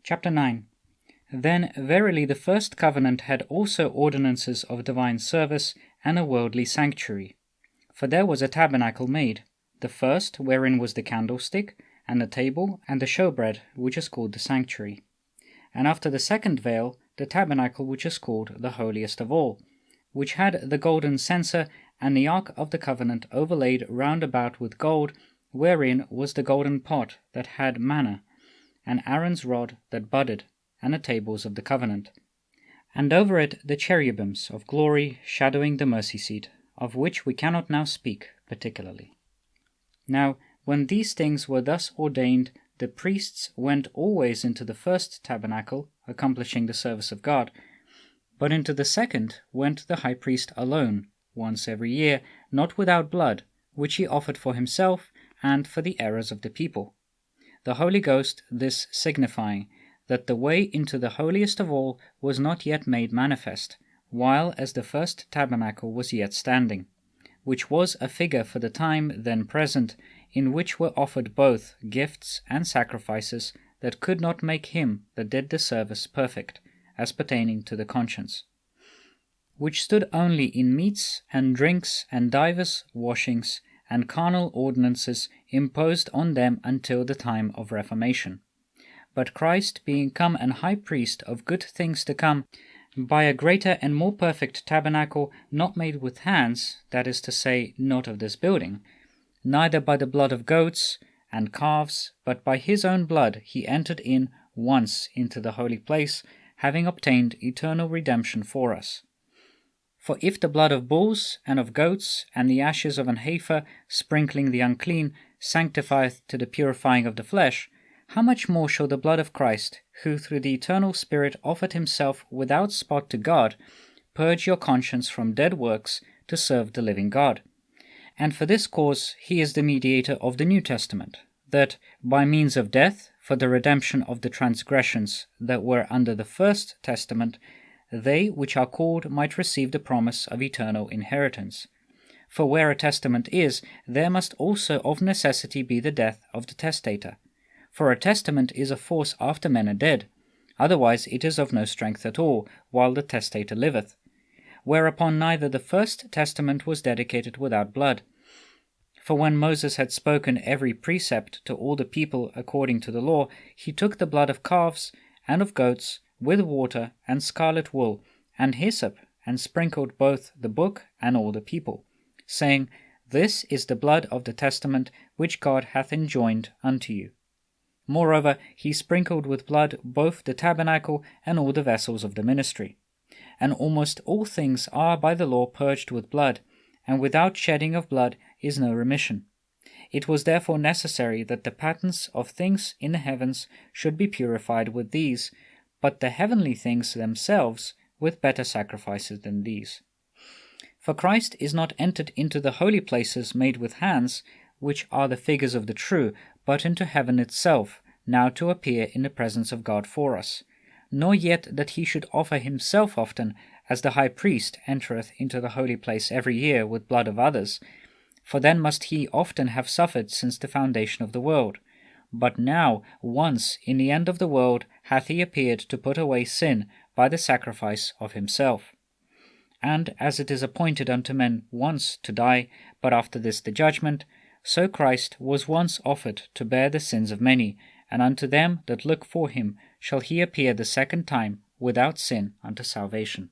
Chapter 9. Then verily the first covenant had also ordinances of divine service and a worldly sanctuary. For there was a tabernacle made, the first wherein was the candlestick, and the table, and the showbread, which is called the sanctuary. And after the second veil, the tabernacle which is called the holiest of all, which had the golden censer, and the ark of the covenant overlaid round about with gold, wherein was the golden pot that had manna, and Aaron's rod that budded, and the tables of the covenant. And over it the cherubims of glory shadowing the mercy seat, of which we cannot now speak particularly. Now, when these things were thus ordained, the priests went always into the first tabernacle, accomplishing the service of God, but into the second went the high priest alone, once every year, not without blood, which he offered for himself and for the errors of the people. The Holy Ghost this signifying, that the way into the holiest of all was not yet made manifest, while as the first tabernacle was yet standing, which was a figure for the time then present, in which were offered both gifts and sacrifices that could not make him that did the service perfect, as pertaining to the conscience, which stood only in meats and drinks and divers washings and carnal ordinances imposed on them until the time of Reformation. But Christ being come an high priest of good things to come, by a greater and more perfect tabernacle, not made with hands, that is to say, not of this building, neither by the blood of goats and calves, but by his own blood he entered in once into the holy place, having obtained eternal redemption for us. For if the blood of bulls and of goats and the ashes of an heifer, sprinkling the unclean, sanctifieth to the purifying of the flesh, how much more shall the blood of Christ, who through the eternal Spirit offered himself without spot to God, purge your conscience from dead works to serve the living God? And for this cause he is the mediator of the New Testament, that by means of death, for the redemption of the transgressions that were under the first testament, they which are called might receive the promise of eternal inheritance. For where a testament is, there must also of necessity be the death of the testator. For a testament is of force after men are dead, otherwise it is of no strength at all, while the testator liveth. Whereupon neither the first testament was dedicated without blood. For when Moses had spoken every precept to all the people according to the law, he took the blood of calves and of goats, with water and scarlet wool, and hyssop, and sprinkled both the book and all the people, saying, This is the blood of the testament which God hath enjoined unto you. Moreover, he sprinkled with blood both the tabernacle and all the vessels of the ministry. And almost all things are by the law purged with blood, and without shedding of blood is no remission. It was therefore necessary that the patents of things in the heavens should be purified with these, but the heavenly things themselves with better sacrifices than these. For Christ is not entered into the holy places made with hands, which are the figures of the true, but into heaven itself, now to appear in the presence of God for us. Nor yet that he should offer himself often, as the high priest entereth into the holy place every year with blood of others, for then must he often have suffered since the foundation of the world. But now, once in the end of the world, hath he appeared to put away sin by the sacrifice of himself. And as it is appointed unto men once to die, but after this the judgment, so Christ was once offered to bear the sins of many, and unto them that look for him shall he appear the second time without sin unto salvation.